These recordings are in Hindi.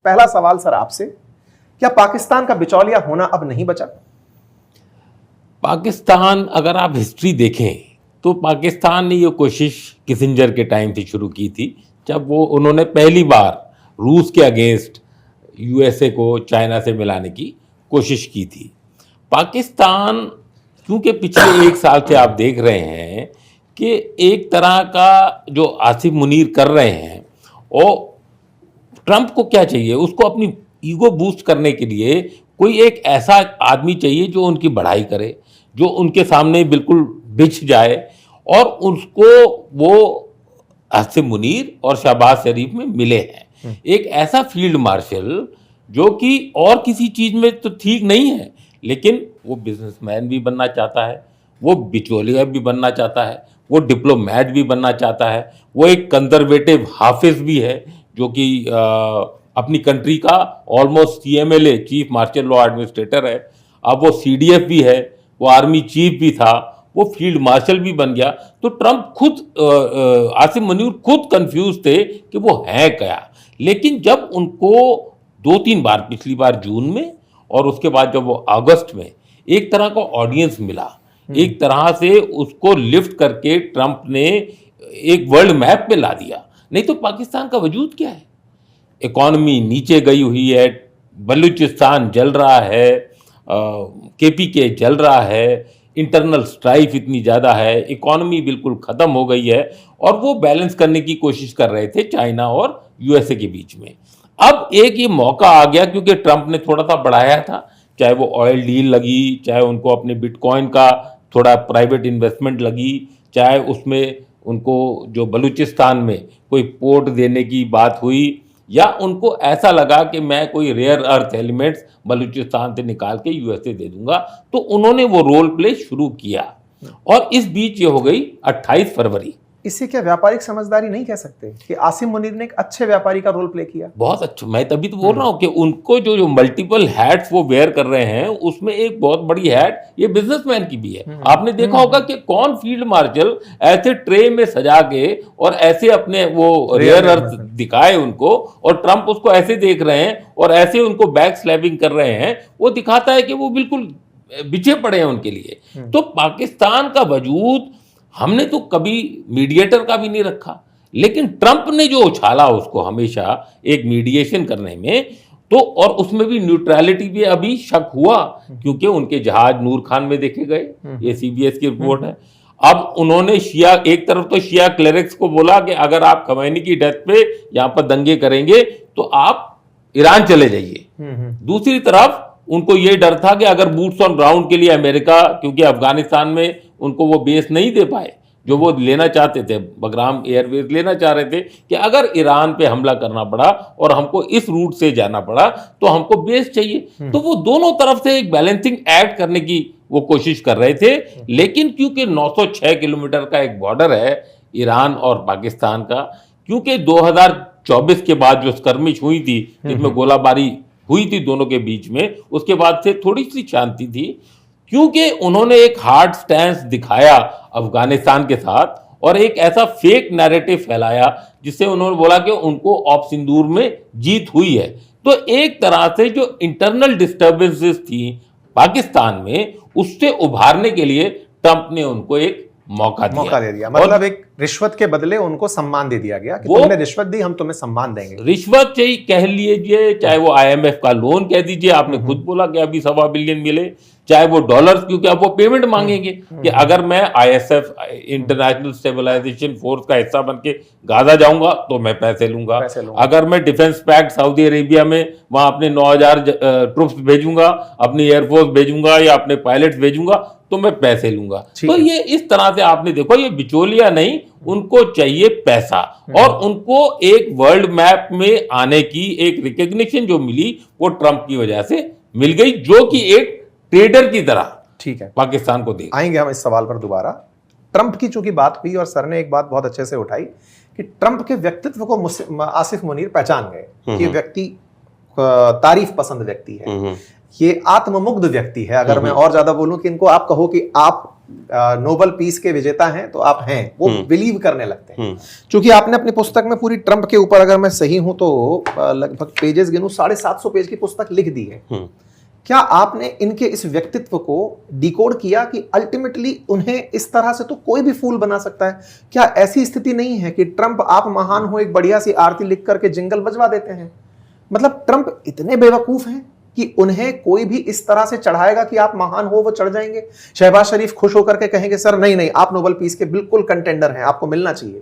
पहला सवाल सर आपसे, क्या पाकिस्तान का बिचौलिया होना अब नहीं बचा? पाकिस्तान, अगर आप हिस्ट्री देखें तो पाकिस्तान ने ये कोशिश किसिंजर के टाइम से शुरू की थी, जब उन्होंने पहली बार रूस के अगेंस्ट यूएसए को चाइना से मिलाने की कोशिश की थी। पाकिस्तान, क्योंकि पिछले एक साल से आप देख रहे हैं कि एक तरह का जो आसिफ मुनीर कर रहे हैं, और ट्रंप को क्या चाहिए, उसको अपनी ईगो बूस्ट करने के लिए कोई एक ऐसा आदमी चाहिए जो उनकी बढ़ाई करे, जो उनके सामने बिल्कुल बिछ जाए, और उसको वो आसिफ मुनीर और शहबाज शरीफ में मिले हैं। एक ऐसा फील्ड मार्शल जो कि और किसी चीज़ में तो ठीक नहीं है, लेकिन वो बिजनेसमैन भी बनना चाहता है, वो बिचौलिया भी बनना चाहता है, वो डिप्लोमैट भी बनना चाहता है, वो एक कंजर्वेटिव हाफिज भी है जो कि अपनी कंट्री का almost CMLA, chief marshal law administrator है। अब वो CDF भी है, वो आर्मी चीफ भी था, वो फील्ड मार्शल भी बन गया। तो ट्रंप खुद, आसिफ मुनीर खुद कंफ्यूज थे कि वो है क्या। लेकिन जब उनको 2-3 बार, पिछली बार जून में और उसके बाद जब वो अगस्त में एक तरह का ऑडियंस मिला, एक तरह से उसको लिफ्ट करके ट्रंप ने एक वर्ल्ड मैप पे ला दिया। नहीं तो पाकिस्तान का वजूद क्या है? इकॉनमी नीचे गई हुई है, बलूचिस्तान जल रहा है, KPK जल रहा है, इंटरनल स्ट्राइफ इतनी ज़्यादा है, इकॉनमी बिल्कुल ख़त्म हो गई है, और वो बैलेंस करने की कोशिश कर रहे थे चाइना और यूएसए के बीच में। अब एक ये मौका आ गया, क्योंकि ट्रंप ने थोड़ा सा बढ़ाया था, चाहे वो ऑयल डील लगी, चाहे उनको अपने बिटकॉइन का थोड़ा प्राइवेट इन्वेस्टमेंट लगी, चाहे उसमें उनको जो बलूचिस्तान में कोई पोर्ट देने की बात हुई, या उनको ऐसा लगा कि मैं कोई रेयर अर्थ एलिमेंट्स बलूचिस्तान से निकाल के यूएसए दे दूंगा, तो उन्होंने वो रोल प्ले शुरू किया। और इस बीच ये हो गई 28 फरवरी। इसे क्या व्यापारिक समझदारी नहीं कह सकते कि आसिम मुनीर ने एक अच्छे व्यापारी का रोल प्ले किया? बहुत अच्छा, मैं तभी तो बोल रहा हूँ कि उनको जो मल्टीपल हैट्स वो वेयर कर रहे हैं, उसमें एक बहुत बड़ी हैट ये बिजनेसमैन की भी है। आपने देखा होगा कि कौन फील्ड मार्शल ऐसे ट्रे में सजा के और ऐसे अपने वो रेयर अर्थ दिखाए उनको, और ट्रंप उसको ऐसे देख रहे हैं और ऐसे उनको बैक स्लैबिंग कर रहे हैं, वो दिखाता है कि वो बिल्कुल बिछे पड़े हैं उनके लिए। तो पाकिस्तान का वजूद हमने तो कभी मीडिएटर का भी नहीं रखा, लेकिन ट्रंप ने जो उछाला उसको हमेशा एक मीडिएशन करने में, तो और उसमें भी न्यूट्रलिटी पे अभी शक हुआ, क्योंकि उनके जहाज नूर खान में देखे गए, ये CBS की रिपोर्ट है। अब उन्होंने शिया, एक तरफ तो शिया क्लेरिक्स को बोला कि अगर आप खमैनी की डेथ पे यहाँ पर दंगे करेंगे तो आप ईरान चले जाइए। दूसरी तरफ उनको ये डर था कि अगर बूट्स ऑन ग्राउंड के लिए अमेरिका, क्योंकि अफगानिस्तान में उनको वो बेस नहीं दे पाए जो वो लेना चाहते थे, बगराम एयरबेस लेना चाह रहे थे, कि अगर ईरान पे हमला करना पड़ा और हमको इस रूट से जाना पड़ा तो हमको बेस चाहिए। तो वो दोनों तरफ से एक बैलेंसिंग एक्ट करने की वो कोशिश कर रहे थे। लेकिन क्योंकि 906 किलोमीटर का एक बॉर्डर है ईरान और पाकिस्तान का, क्योंकि 2024 के बाद जो स्कर्मिश हुई थी, जिसमें गोलाबारी हुई थी दोनों के बीच में, उसके बाद से थोड़ी सी शांति थी, क्योंकि उन्होंने एक हार्ड स्टैंस दिखाया अफगानिस्तान के साथ, और एक ऐसा फेक नैरेटिव फैलाया जिससे उन्होंने बोला कि उनको ऑप सिंदूर में जीत हुई है। तो एक तरह से जो इंटरनल डिस्टर्बेंसेस थी पाकिस्तान में, उससे उभारने के लिए ट्रंप ने उनको एक मौका दे दिया। मतलब एक रिश्वत के बदले उनको सम्मान दे दिया गया कि तुमने रिश्वत दी, हम तुम्हें सम्मान देंगे। रिश्वत चाहिए कह लीजिए, चाहे वो IMF का लोन कह दीजिए, आपने खुद बोला कि अभी 1.25 बिलियन मिले, चाहे वो डॉलर्स, क्योंकि अब वो पेमेंट मांगेंगे कि अगर मैं ISF, इंटरनेशनल स्टेबलाइजेशन फोर्स का हिस्सा बन के गाजा जाऊंगा तो मैं पैसे लूंगा। अगर मैं डिफेंस पैक्ट सऊदी अरेबिया में वहां अपने 9,000 ट्रुप्स भेजूंगा, अपनी एयरफोर्स भेजूंगा या अपने पायलट्स भेजूंगा तो मैं पैसे लूंगा। तो ये इस तरह से आपने देखो, ये बिचौलिया नहीं, उनको चाहिए पैसा, और उनको एक वर्ल्ड मैप में आने की एक रिकग्निशन जो मिली वो ट्रंप की वजह से मिल गई, जो कि एक ट्रेडर की तरह ठीक है पाकिस्तान को दे। आएंगे हम इस सवाल पर दोबारा। ट्रंप की चूंकि बात हुई और सर ने एक बात बहुत अच्छे से उठाई कि ट्रंप के व्यक्तित्व को आसिफ मुनीर पहचान गए कि व्यक्ति तारीफ पसंद व्यक्ति है, ये आत्ममुग्ध व्यक्ति है। अगर मैं और ज्यादा बोलूं कि इनको आप कहो कि आप नोबेल पीस के विजेता हैं तो आप हैं, वो बिलीव करने लगते हैं। क्योंकि आपने अपनी पुस्तक में पूरी ट्रंप के ऊपर, अगर मैं सही हूं तो लगभग पेजेस गिनूं 750 पेज की पुस्तक लिख दी है। क्या आपने इनके इस व्यक्तित्व को डिकोड किया कि अल्टीमेटली उन्हें इस तरह से तो कोई भी फूल बना सकता है? क्या ऐसी स्थिति नहीं है कि ट्रंप आप महान हो एक बढ़िया सी आरती लिख करके जिंगल बजवा देते हैं? मतलब ट्रंप इतने बेवकूफ हैं कि उन्हें कोई भी इस तरह से चढ़ाएगा कि आप महान हो, वो चढ़ जाएंगे। शहबाज शरीफ खुश होकर के कहेंगे सर नहीं नहीं, आप नोबेल पीस के बिल्कुल कंटेंडर हैं, आपको मिलना चाहिए,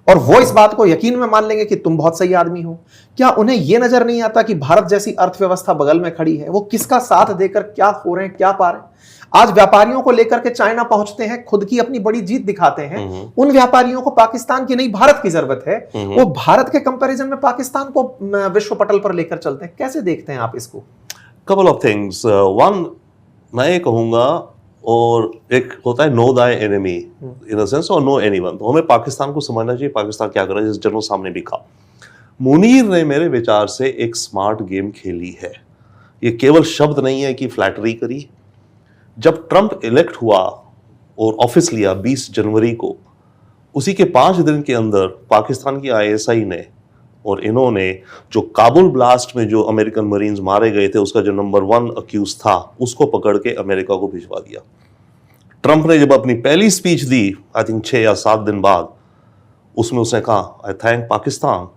और वो इस बात को यकीन में मान लेंगे कि तुम बहुत सही आदमी हो। क्या उन्हें यह नजर नहीं आता कि भारत जैसी अर्थव्यवस्था बगल में खड़ी है, वो किसका साथ देकर क्या हो रहे हैं, क्या पा रहे हैं? आज व्यापारियों को लेकर के चाइना पहुंचते हैं, खुद की अपनी बड़ी जीत दिखाते हैं। उन व्यापारियों को पाकिस्तान की नहीं भारत की जरूरत है, वो भारत के कंपैरिजन में पाकिस्तान को विश्व पटल पर लेकर चलते हैं। कैसे देखते हैं आप इसको? Couple of things. वन, मैं ये कहूँगा, और एक होता है no Dai enemy in a sense, और नो एनीवन। तो हमें पाकिस्तान को समझना चाहिए पाकिस्तान क्या कर रहा है, जिस जनरल सामने भी कहा। मुनीर ने मेरे विचार से एक स्मार्ट गेम खेली है। ये केवल शब्द नहीं है कि फ्लैटरी करी। जब ट्रंप इलेक्ट हुआ और ऑफिस लिया 20 जनवरी को, उसी के 5 दिन के अंदर पाकिस्तान की ISI ने और इन्होंने जो काबुल ब्लास्ट में जो अमेरिकन मरीन्स मारे गए थे, उसका जो नंबर 1 अक्यूज था, उसको पकड़ के अमेरिका को भिजवा दिया। ट्रंप ने जब अपनी पहली स्पीच दी, आई थिंक 6 या 7 दिन बाद, उसमें उसने कहा आई थैंक पाकिस्तान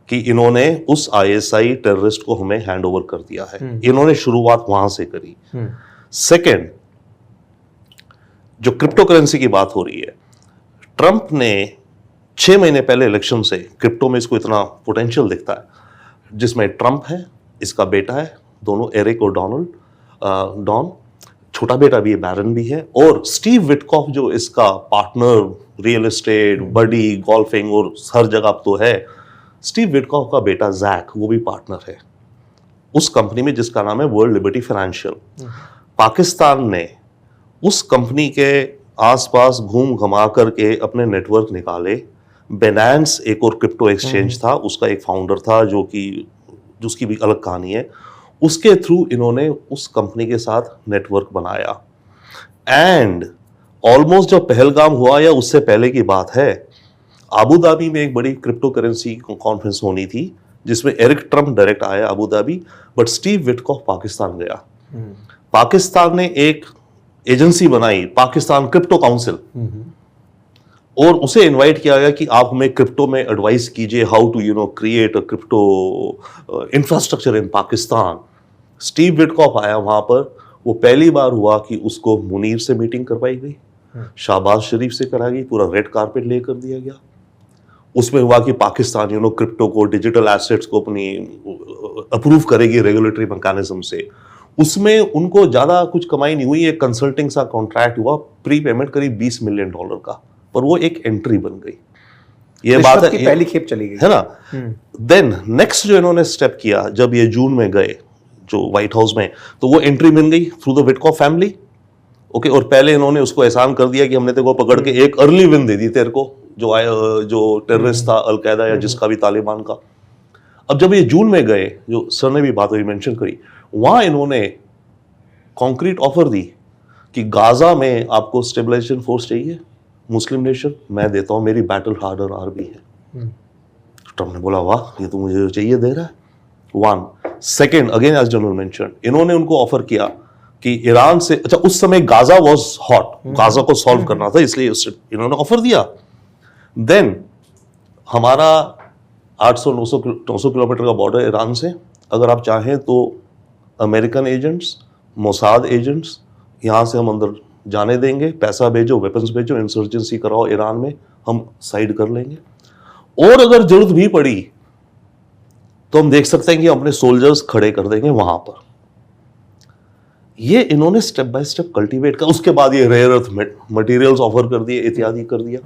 कि इन्होंने उस ISI टेररिस्ट को हमें हैंड ओवर कर दिया है। इन्होंने शुरुआत वहां से करी। सेकेंड, जो क्रिप्टो करेंसी की बात हो रही है, ट्रंप ने 6 महीने पहले इलेक्शन से क्रिप्टो में इसको इतना पोटेंशियल दिखता है, जिसमें ट्रंप है, इसका बेटा है, दोनों एरिक और डॉन, छोटा बेटा भी है, बैरन भी है, और स्टीव विटकॉफ जो इसका पार्टनर, रियल एस्टेट, बडी, गोल्फिंग और हर जगह तो है। स्टीव विटकॉफ का बेटा जैक, वो भी पार्टनर है उस कंपनी में जिसका नाम है वर्ल्ड लिबर्टी फाइनेंशियल। पाकिस्तान ने उस कंपनी के आसपास घूम घमा करके अपने नेटवर्क निकाले। बेनांस एक और क्रिप्टो एक्सचेंज था, उसका एक फाउंडर था जिसकी भी अलग कहानी है। उसके थ्रू इन्होंने उस कंपनी के साथ नेटवर्क बनाया। एंड ऑलमोस्ट जब पहलगाम हुआ या उससे पहले की बात है, अबू धाबी में एक बड़ी क्रिप्टो करेंसी कॉन्फ्रेंस होनी थी, जिसमें एरिक ट्रंप डायरेक्ट आया Abu Dhabi, but Steve Witkoff Pakistan गया। पाकिस्तान ने एक एजेंसी बनाई, पाकिस्तान क्रिप्टो काउंसिल, और उसे इनवाइट किया गया कि आप हमें क्रिप्टो में एडवाइस कीजिए, how to create a crypto infrastructure in Pakistan. Steve Witkoff आया वहां पर। वो पहली बार हुआ कि उसको मुनीर से मीटिंग करवाई गई, शहबाज शरीफ से कराई गई, पूरा रेड कारपेट लेकर दिया गया। उसमें हुआ कि पाकिस्तान क्रिप्टो को, डिजिटल एसेट्स को अपनी अप्रूव करेगी रेगुलेटरी मैकेनिज्म से। उसमें उनको ज्यादा कुछ कमाई नहीं हुई, एक कंसल्टिंग सा कॉन्ट्रैक्ट हुआ, प्री पेमेंट करीब $20 मिलियन का, पर वो एक एंट्री बन गई। ये बात है, पहली खेप चली गई, है ना। देन नेक्स्ट जो इन्होंने स्टेप किया, जब ये जून में गए जो व्हाइट हाउस में, तो वो एंट्री मिल गई through the Witkoff family. Okay, और पहले इन्होंने उसको एहसान कर दिया कि हमने तेरे को पकड़ के एक अर्ली विन दे दी तेरे को, जो टेररिस्ट था अलकायदा या जिसका भी, तालिबान का। अब जब ये जून में गए, जो सर ने भी बात हुई मेंशन करी, वहां इन्होंने कॉन्क्रीट ऑफर दी कि गाजा में आपको स्टेबलाइजेशन फोर्स चाहिए, मुस्लिम नेशन, मैं देता हूं, मेरी बैटल हार्डर आर्मी है। ट्रंप ने बोला वाह, ये तो मुझे चाहिए, दे रहा है। One second, again as general mention, इन्होंने उनको ऑफर किया कि ईरान से, अच्छा उस समय गाजा वाज हॉट, गाजा को सॉल्व करना था, इसलिए इन्होंने ऑफर दिया। देन हमारा 800-900 किलोमीटर का बॉर्डर ईरान से, अगर आप चाहें तो अमेरिकन एजेंट्स, मोसाद एजेंट्स यहाँ से हम अंदर जाने देंगे, पैसा भेजो, वेपन्स भेजो, इंसर्जेंसी कराओ ईरान में, हम साइड कर लेंगे। और अगर जरूरत भी पड़ी तो हम देख सकते हैं कि अपने सोल्जर्स खड़े कर देंगे वहां पर। ये इन्होंने स्टेप बाय स्टेप कल्टीवेट कर, उसके बाद ये रेयर अर्थ मटेरियल्स ऑफर कर दिए, इत्यादि कर दिया।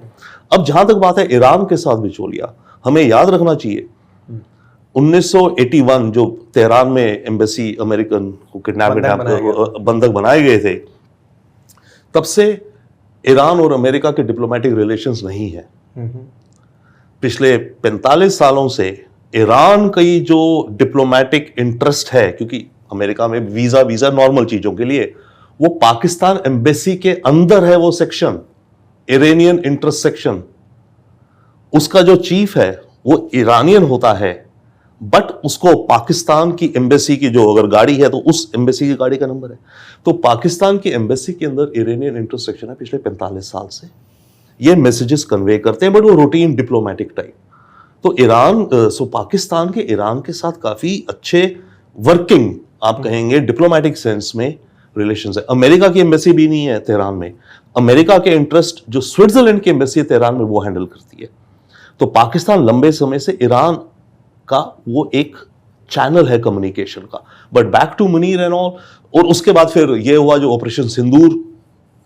अब जहां तक बात है ईरान के साथ बिचौलिया, हमें याद रखना चाहिए 1981 जो तेहरान में एम्बेसी अमेरिकन को बंधक बनाए गए थे, तब से ईरान और अमेरिका के डिप्लोमेटिक रिलेशंस नहीं है। पिछले 45 सालों से ईरान की जो डिप्लोमेटिक इंटरेस्ट है, क्योंकि अमेरिका में वीजा नॉर्मल चीजों के लिए, वो पाकिस्तान एम्बेसी के अंदर है वो सेक्शन, इरानियन इंटरेस्ट सेक्शन। उसका जो चीफ है वो ईरानियन होता है, बट उसको पाकिस्तान की एम्बेसी की जो अगर गाड़ी है तो उस एम्बेसी की गाड़ी का नंबर है। तो पाकिस्तान की एम्बेसी के अंदर इरानियन इंटरेस्ट सेक्शन है पिछले 45 साल से। ये मैसेजेस कन्वे करते हैं, बट वो रूटीन डिप्लोमेटिक टाइप। तो पाकिस्तान के ईरान के साथ काफी अच्छे वर्किंग, आप कहेंगे डिप्लोमेटिक सेंस में रिलेशंस है। अमेरिका की एम्बेसी भी नहीं है तेहरान में। अमेरिका के इंटरेस्ट जो स्विट्जरलैंड की एम्बेसी है तेहरान में वो हैंडल करती है। तो पाकिस्तान लंबे समय से ईरान का वो एक चैनल है कम्युनिकेशन का। But back to Munir and all, और उसके बाद फिर ये हुआ जो ऑपरेशन सिंदूर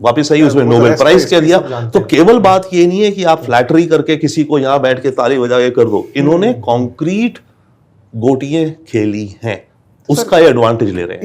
वापिस आई, उसमें नोबेल प्राइज क्या दिया। तो केवल बात ये नहीं है कि आप फ्लैटरी करके किसी को यहां बैठ के ताली बजा के कर दो, इन्होंने कॉन्क्रीट गोटियां खेली हैं, उसका ये एडवांटेज ले रहे हैं।